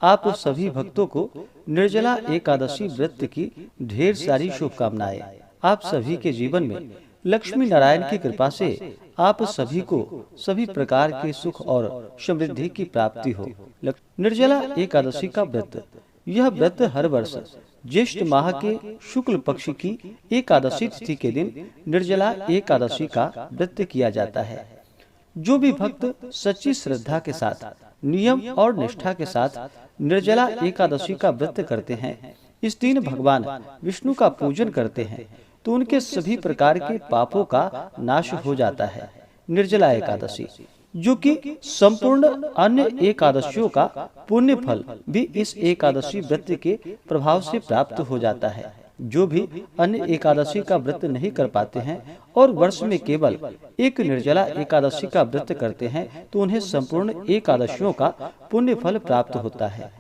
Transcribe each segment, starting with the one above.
आप सभी भक्तों को निर्जला एकादशी व्रत की ढेर सारी शुभकामनाएं। आप सभी के जीवन में लक्ष्मी नारायण की कृपा से आप सभी को सभी प्रकार के सुख और समृद्धि की प्राप्ति हो। निर्जला एकादशी का व्रत, यह व्रत हर वर्ष ज्येष्ठ माह के शुक्ल पक्ष की एकादशी तिथि के दिन निर्जला एकादशी का व्रत किया जाता है। जो भी भक्त सच्ची श्रद्धा के साथ, नियम और निष्ठा के साथ निर्जला एकादशी का व्रत करते हैं, इस दिन भगवान विष्णु का पूजन करते हैं, तो उनके सभी प्रकार के पापों का नाश हो जाता है। निर्जला एकादशी, जो कि संपूर्ण अन्य एकादशियों का पुण्य फल भी इस एकादशी व्रत के प्रभाव से प्राप्त हो जाता है। जो भी अन्य एकादशी का व्रत नहीं कर पाते हैं और वर्ष में केवल एक निर्जला एकादशी का व्रत करते हैं, तो उन्हें संपूर्ण एकादशियों का पुण्य फल प्राप्त होता है।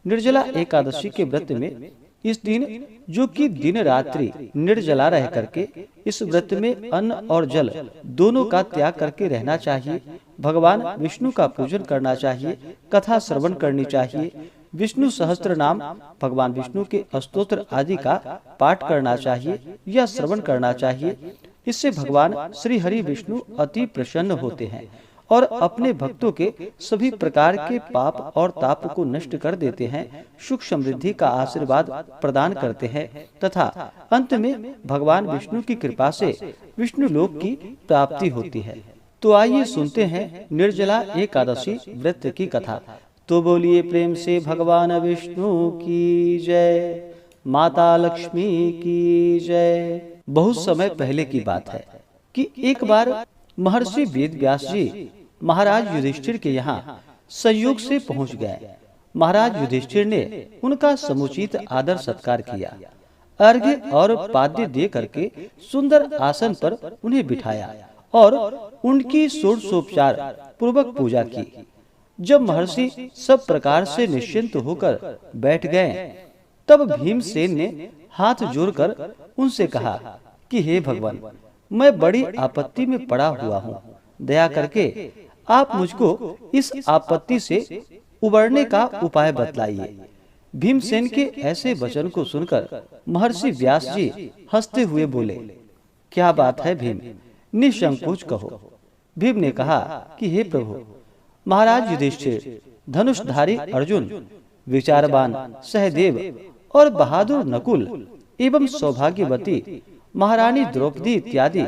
निर्जला एकादशी के व्रत में इस दिन, जो कि दिन रात्रि निर्जला रह करके, इस व्रत में अन्न और जल दोनों का त्याग करके रहना चाहिए। भगवान विष्णु का पूजन करना चाहिए, कथा श्रवण करनी चाहिए, विष्णु सहस्त्र नाम, भगवान विष्णु के स्तोत्र आदि का पाठ करना चाहिए या श्रवण करना चाहिए। इससे भगवान श्री हरि विष्णु अति प्रसन्न होते हैं और अपने भक्तों के सभी प्रकार के पाप और ताप को नष्ट कर देते हैं, सुख समृद्धि का आशीर्वाद प्रदान करते हैं तथा अंत में भगवान विष्णु की कृपा से विष्णु लोक की प्राप्ति होती है। तो आइए सुनते हैं निर्जला एकादशी व्रत की कथा। तो बोलिए प्रेम से भगवान विष्णु की जय, माता लक्ष्मी की जय। बहुत समय पहले की बात है कि एक बार महर्षि वेद व्यास जी महाराज युधिष्ठिर के यहाँ संयोग से पहुँच गए। महाराज युधिष्ठिर ने उनका समुचित आदर सत्कार किया, अर्घ्य और पाद्य दे करके सुंदर आसन पर उन्हें बिठाया और उनकी षोडशोपचार पूर्वक पूजा की। जब महर्षि सब प्रकार से निश्चिंत होकर बैठ गए, तब भीमसेन ने हाथ जोड़कर उनसे कहा कि हे भगवान, मैं बड़ी आपत्ति में पड़ा हुआ हूँ, दया करके आप मुझको इस आपत्ति से उबरने का उपाय बतलाइए। भीमसेन के ऐसे वचन को सुनकर महर्षि व्यास जी हंसते हुए बोले, क्या बात है भीम, निसंकोच कहो। भीम ने कहा कि हे प्रभु, महाराज युधिष्ठिर, धनुषधारी अर्जुन, विचारवान सहदेव और बहादुर नकुल एवं सौभाग्यवती महारानी द्रौपदी इत्यादि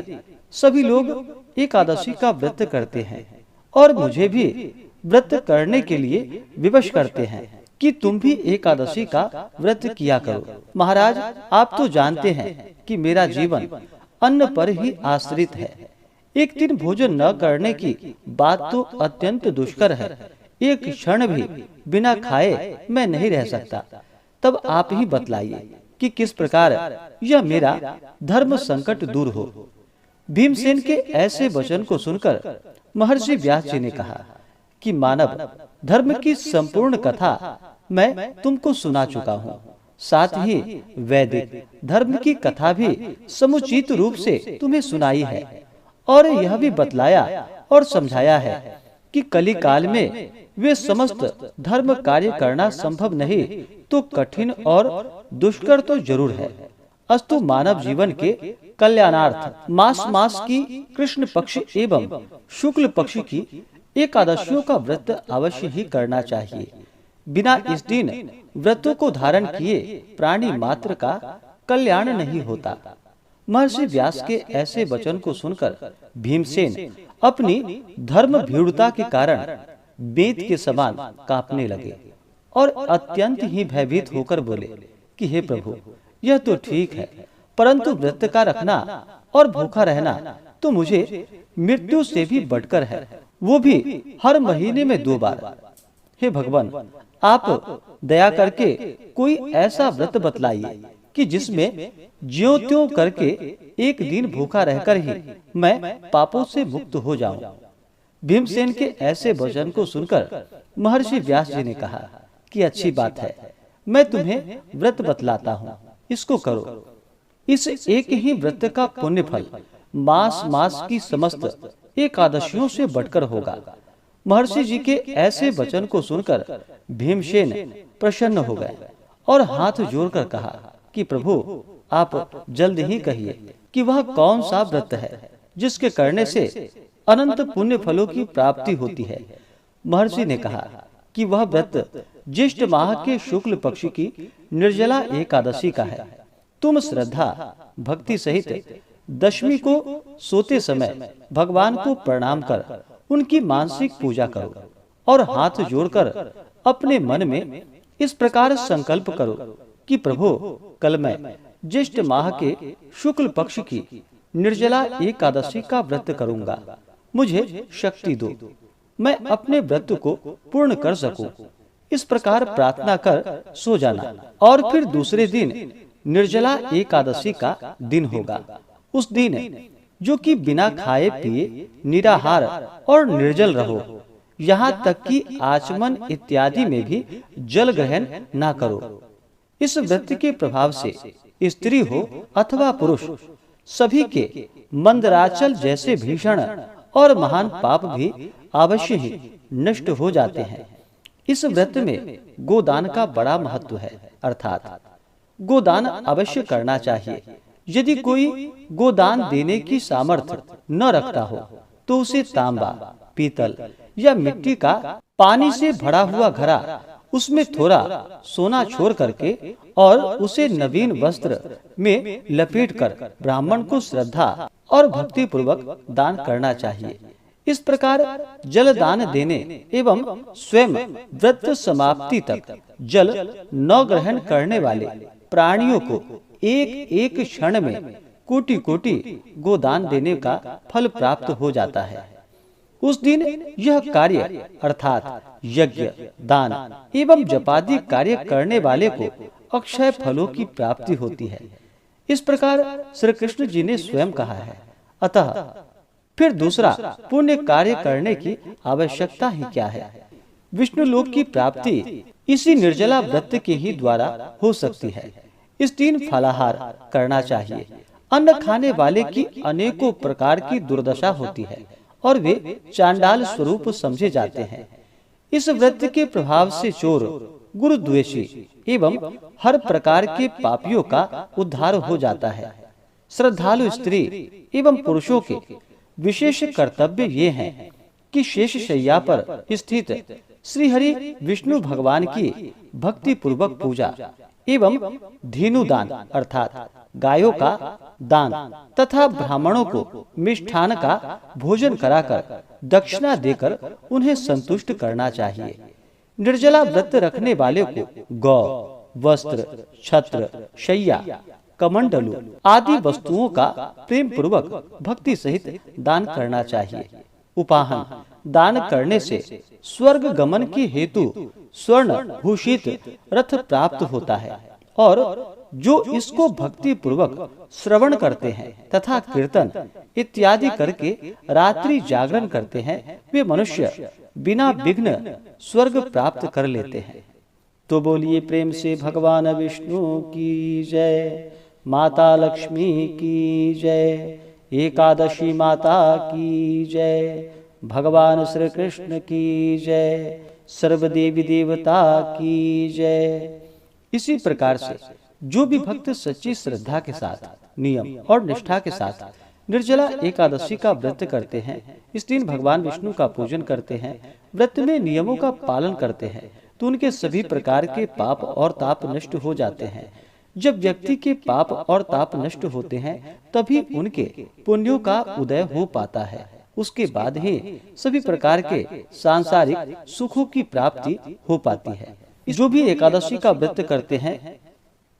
सभी लोग एकादशी का व्रत करते हैं और मुझे भी व्रत करने के लिए विवश करते हैं कि तुम भी एकादशी का व्रत किया करो। महाराज, आप तो जानते हैं कि मेरा जीवन अन्न पर ही आश्रित है। एक दिन भोजन न करने की बात तो अत्यंत दुष्कर है। एक क्षण भी बिना खाए मैं नहीं रह सकता। तब आप ही बतलाइए कि किस प्रकार यह मेरा धर्म संकट दूर हो। भीमसेन के ऐसे वचन को सुनकर महर्षि व्यास जी ने कहा कि मानव, धर्म की संपूर्ण कथा मैं तुमको सुना चुका हूँ। साथ ही वैदिक धर्म की कथा भी समुचित रूप से तुम्हें सुनाई है और यह भी बतलाया और समझाया है कि कली काल में वे समस्त धर्म कार्य करना संभव नहीं तो कठिन और दुष्कर तो जरूर है। अस्तु मानव जीवन के कल्याणार्थ मास की कृष्ण पक्ष एवं शुक्ल पक्ष की एकादशियों का व्रत अवश्य ही करना चाहिए। बिना इस दिन व्रतों को धारण किए प्राणी मात्र का कल्याण नहीं होता। महर्षि व्यास के ऐसे वचन को सुनकर भीमसेन अपनी धर्म भीरुता के कारण बेत के समान कांपने लगे और अत्यंत ही भयभीत होकर बोले कि हे प्रभु, यह तो ठीक है, परंतु व्रत का रखना और भूखा रहना तो मुझे मृत्यु से भी बढ़कर है, वो भी हर महीने में 2 बार। हे भगवान, आप दया करके कोई ऐसा व्रत बतलाइए कि जिसमें ज्यों त्यों करके एक दिन भूखा रहकर ही मैं पापों से मुक्त हो जाऊं। भीमसेन के ऐसे वचन को सुनकर महर्षि व्यास जी ने कहा कि अच्छी बात है, मैं तुम्हें व्रत बतलाता हूँ, इसको करो। इस एक ही व्रत का पुण्य फल मास की समस्त एकादशियों से बढ़कर होगा। महर्षि जी के ऐसे वचन को सुनकर भीमसेन प्रसन्न हो गए और हाथ जोड़कर कहा कि प्रभु, आप जल्द ही कहिए कि वह कौन सा व्रत है जिसके करने से अनंत पुण्य फलों की प्राप्ति होती है। महर्षि ने कहा कि वह व्रत ज्येष्ठ माह के शुक्ल पक्ष की निर्जला एकादशी का है। तुम श्रद्धा भक्ति सहित दशमी को सोते समय भगवान को प्रणाम कर उनकी मानसिक पूजा करो और हाथ जोड़कर अपने मन में इस प्रकार संकल्प करो कि प्रभु, कल मैं ज्येष्ठ माह के शुक्ल पक्ष की निर्जला एकादशी का व्रत करूंगा। मुझे शक्ति दो, मैं अपने व्रत को पूर्ण कर सकूं। इस प्रकार प्रार्थना कर सो जाना और फिर दूसरे दिन निर्जला एकादशी का दिन होगा। उस दिन जो कि बिना खाए पिए निराहार और निर्जल रहो, यहाँ तक कि आचमन इत्यादि में भी जल ग्रहण ना करो। इस व्रत के प्रभाव से स्त्री हो अथवा पुरुष, सभी के मंदराचल जैसे भीषण और महान पाप भी अवश्य ही नष्ट हो जाते हैं। इस व्रत में गोदान का बड़ा महत्व है, अर्थात गोदान अवश्य करना चाहिए। यदि कोई गोदान देने की सामर्थ्य न रखता हो तो उसे तांबा, पीतल या मिट्टी का पानी से भरा हुआ घड़ा, उसमें थोड़ा सोना छोड़ करके और उसे नवीन वस्त्र में लपेटकर ब्राह्मण को श्रद्धा और भक्ति पूर्वक दान करना चाहिए। इस प्रकार जल दान देने एवं स्वयं व्रत समाप्ति तक जल न ग्रहण करने वाले प्राणियों को एक एक क्षण में कोटि कोटि गोदान देने का फल प्राप्त हो जाता है। उस दिन यह कार्य अर्थात यज्ञ, दान एवं जपादि कार्य करने वाले को अक्षय फलों की प्राप्ति होती है। इस प्रकार श्री कृष्ण जी ने स्वयं कहा है। अतः फिर दूसरा पुण्य कार्य करने की आवश्यकता ही क्या है। विष्णु लोक की प्राप्ति इसी निर्जला व्रत के ही द्वारा हो सकती है। इस दिन फलाहार करना चाहिए। अन्न खाने वाले की अनेकों प्रकार की दुर्दशा होती है और वे चांडाल स्वरूप समझे जाते हैं। इस व्रत के प्रभाव से चोर, गुरुद्वेषी एवं हर प्रकार के पापियों का उद्धार हो जाता है। श्रद्धालु स्त्री एवं पुरुषों के विशेष कर्तव्य ये हैं कि शेष शैया पर स्थित श्री हरि विष्णु भगवान की भक्ति पूर्वक पूजा एवं धेनु दान अर्थात गायों का दान तथा ब्राह्मणों को मिष्ठान का भोजन कराकर दक्षिणा देकर उन्हें संतुष्ट करना चाहिए। निर्जला व्रत रखने वाले को गौ, वस्त्र, छत्र, शैया, कमंडलू आदि वस्तुओं का प्रेम पूर्वक भक्ति सहित दान करना चाहिए। उपाहन दान करने से स्वर्ग गमन के हेतु स्वर्ण भूषित रथ प्राप्त होता है और जो इसको भक्ति पूर्वक श्रवण करते हैं तथा कीर्तन इत्यादि करके रात्रि जागरण करते हैं, वे मनुष्य बिना विघ्न स्वर्ग प्राप्त कर लेते हैं। तो बोलिए प्रेम से भगवान विष्णु की जय, माता लक्ष्मी की जय, एकादशी माता की जय, भगवान श्री कृष्ण की जय, सर्व देवी देवता की जय। इसी प्रकार से जो भी भक्त सच्ची श्रद्धा के साथ, नियम और निष्ठा के साथ निर्जला एकादशी का व्रत करते हैं, इस दिन भगवान विष्णु का पूजन करते हैं, व्रत में नियमों का पालन करते हैं, तो उनके सभी प्रकार के पाप और ताप नष्ट हो जाते हैं। जब व्यक्ति के पाप और ताप नष्ट होते हैं तभी उनके पुण्यों का उदय हो पाता है। उसके बाद ही सभी प्रकार के सांसारिक सुखों की प्राप्ति हो पाती है। जो भी एकादशी का व्रत करते हैं,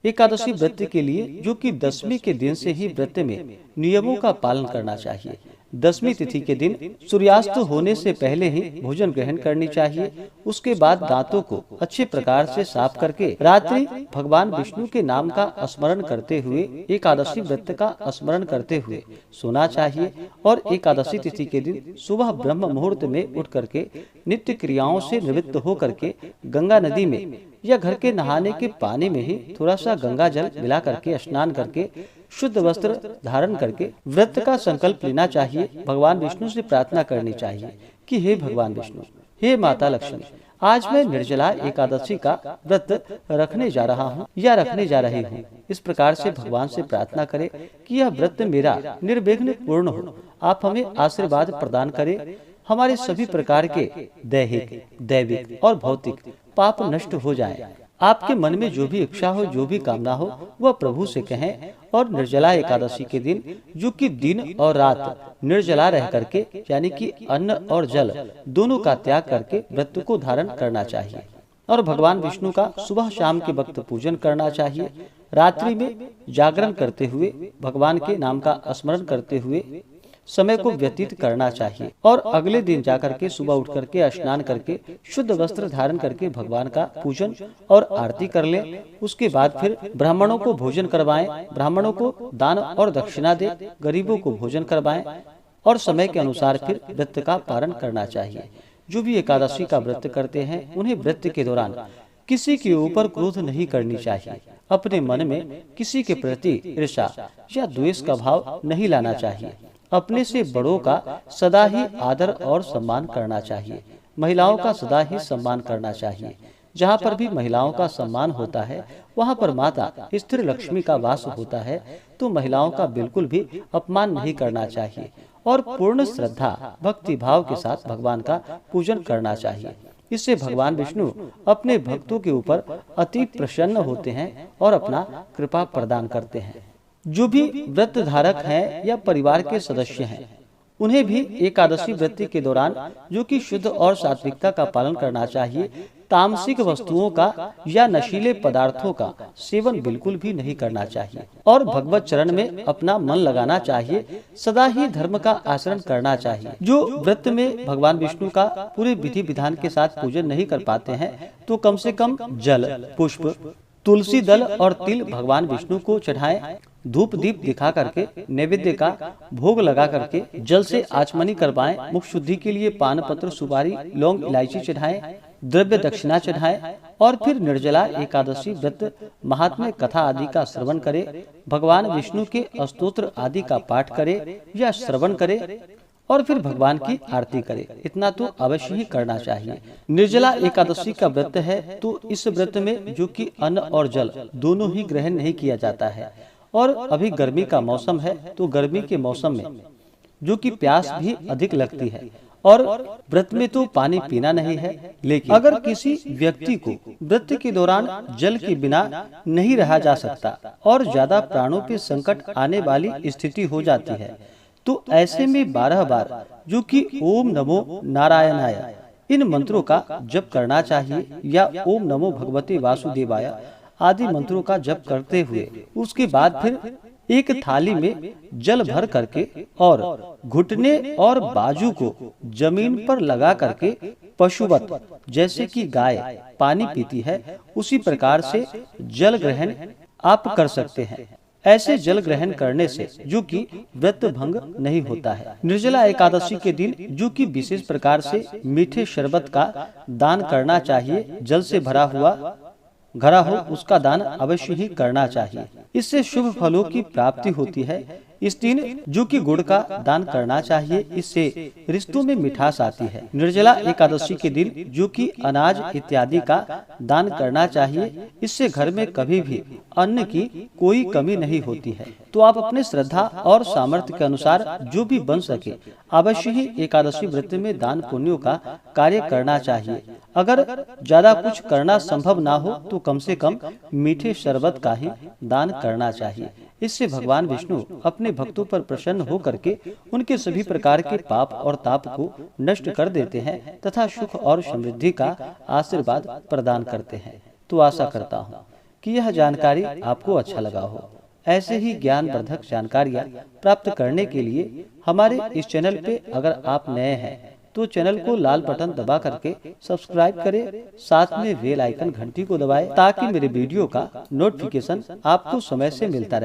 एकादशी व्रत के लिए जो कि दशमी के दिन से ही व्रत में नियमों का पालन करना चाहिए। दशमी तिथि के दिन सूर्यास्त होने से पहले ही भोजन ग्रहण करनी चाहिए। उसके बाद दांतों को अच्छे प्रकार से साफ करके रात्रि भगवान विष्णु के नाम का स्मरण करते हुए एकादशी व्रत का स्मरण करते हुए सोना चाहिए और एकादशी तिथि के दिन सुबह ब्रह्म मुहूर्त में उठ करके नित्य क्रियाओं से निवृत्त हो करके गंगा नदी में या घर के नहाने के पानी में ही थोड़ा सा गंगा जल मिला करके स्नान करके शुद्ध वस्त्र धारण करके व्रत का संकल्प लेना चाहिए। भगवान विष्णु से प्रार्थना करनी चाहिए कि हे भगवान विष्णु, हे माता लक्ष्मी, आज मैं निर्जला एकादशी का व्रत रखने जा रहा हूँ या रखने जा रही हूँ। इस प्रकार से भगवान से प्रार्थना करें कि यह व्रत मेरा निर्विघ्न पूर्ण हो। आप हमें आशीर्वाद प्रदान करें, हमारे सभी प्रकार के दैहिक, दैविक और भौतिक पाप नष्ट हो जाएं। आपके मन में जो भी इच्छा हो, जो भी कामना हो, वह प्रभु से कहें। और निर्जला एकादशी के दिन, जो कि दिन और रात निर्जला रह करके, यानी कि अन्न और जल दोनों का त्याग करके व्रत को धारण करना चाहिए। और भगवान विष्णु का सुबह शाम के वक्त पूजन करना चाहिए। रात्रि में जागरण करते हुए, भगवान के नाम का स्मरण करते हुए समय को व्यतीत करना चाहिए। और अगले दिन जाकर के सुबह उठ करके स्नान करके शुद्ध वस्त्र धारण करके भगवान का पूजन और आरती कर लें। उसके बाद फिर ब्राह्मणों को भोजन करवाएं, ब्राह्मणों को दान और दक्षिणा दे, गरीबों को भोजन करवाएं और समय के अनुसार फिर व्रत का पालन करना चाहिए। जो भी एकादशी का व्रत करते हैं, उन्हें व्रत के दौरान किसी के ऊपर क्रोध नहीं करनी चाहिए। अपने मन में किसी के प्रति ईर्ष्या या द्वेष का भाव नहीं लाना चाहिए। अपने से बड़ों का सदा ही आदर और सम्मान करना चाहिए। महिलाओं का सदा ही सम्मान करना चाहिए। जहाँ पर भी महिलाओं का सम्मान होता है, वहाँ पर माता स्थिर लक्ष्मी का वास होता है। तो महिलाओं का बिल्कुल भी अपमान नहीं करना चाहिए और पूर्ण श्रद्धा भक्ति भाव के साथ भगवान का पूजन करना चाहिए। इससे भगवान विष्णु अपने भक्तों के ऊपर अति प्रसन्न होते हैं और अपना कृपा प्रदान करते हैं। जो भी व्रत धारक हैं या परिवार के सदस्य हैं, उन्हें भी एकादशी व्रत के दौरान जो कि शुद्ध और सात्विकता का पालन करना चाहिए। तामसिक वस्तुओं का या नशीले पदार्थों का सेवन बिल्कुल भी नहीं करना चाहिए और भगवत चरण में अपना मन लगाना चाहिए। सदा ही धर्म का आचरण करना चाहिए। जो व्रत में भगवान विष्णु का पूरे विधि विधान के साथ पूजन नहीं कर पाते हैं, तो कम से कम जल, पुष्प, तुलसी दल और तिल भगवान विष्णु को चढ़ाएं। धूप दीप दिखा करके नैवेद्य का भोग लगा करके जल से आचमनी करवाएं। मुख शुद्धि के लिए पान पत्र, सुपारी, लौंग, इलायची चढ़ाएं, द्रव्य दक्षिणा चढ़ाएं और फिर निर्जला एकादशी व्रत महात्म्य कथा आदि का श्रवण करें। भगवान विष्णु के स्तोत्र आदि का पाठ करें या श्रवण करें और फिर भगवान की आरती करे। इतना तो अवश्य ही करना चाहिए। निर्जला एकादशी का व्रत है, तो इस व्रत में जो कि अन्न और जल दोनों ही ग्रहण नहीं किया जाता है। और अभी गर्मी का मौसम है, तो गर्मी के मौसम में जो कि प्यास भी अधिक लगती है और व्रत में तो पानी पीना नहीं है। लेकिन अगर किसी व्यक्ति को व्रत के दौरान जल के बिना नहीं रहा जा सकता और ज्यादा प्राणों पे संकट आने वाली स्थिति हो जाती है, तो ऐसे में 12 बार जो कि ओम नमो नारायणाय इन मंत्रों का जप करना चाहिए या ओम नमो भगवते वासुदेवाय आदि मंत्रों का जप करते हुए उसके बाद फिर एक थाली में जल भर करके और घुटने और बाजू को जमीन पर लगा करके पशुवत, जैसे कि गाय पानी पीती है, उसी प्रकार से जल ग्रहण आप कर सकते हैं। ऐसे जल ग्रहण करने से जो कि व्रत भंग नहीं होता है। निर्जला एकादशी के दिन जो कि विशेष प्रकार से मीठे शरबत का दान करना चाहिए। जल से भरा हुआ घड़ा हो उसका दान अवश्य ही करना चाहिए। इससे शुभ फलों की प्राप्ति होती है। इस दिन जो कि गुड़ का दान करना चाहिए, इससे रिश्तों में मिठास आती है। निर्जला एकादशी के दिन जो कि अनाज इत्यादि का दान करना चाहिए, इससे घर में कभी भी अन्न की कोई कमी नहीं होती है। तो आप अपने श्रद्धा और सामर्थ्य के अनुसार जो भी बन सके अवश्य ही एकादशी व्रत में दान पुण्यों का कार्य करना चाहिए। अगर ज्यादा कुछ करना संभव ना हो तो कम से कम मीठे शरबत का ही दान करना चाहिए। इससे भगवान विष्णु अपने भक्तों पर प्रसन्न होकर के उनके सभी प्रकार के पाप और ताप को नष्ट कर देते हैं तथा सुख और समृद्धि का आशीर्वाद प्रदान करते हैं। तो आशा करता हूँ कि यह जानकारी आपको अच्छा लगा हो। ऐसे ही ज्ञानवर्धक जानकारियाँ प्राप्त करने के लिए हमारे इस चैनल पे अगर आप नए हैं तो चैनल को लाल बटन दबा करके सब्सक्राइब करें, साथ में बेल आइकन घंटी को दबाएं ताकि मेरे वीडियो का नोटिफिकेशन आपको समय से मिलता रहे।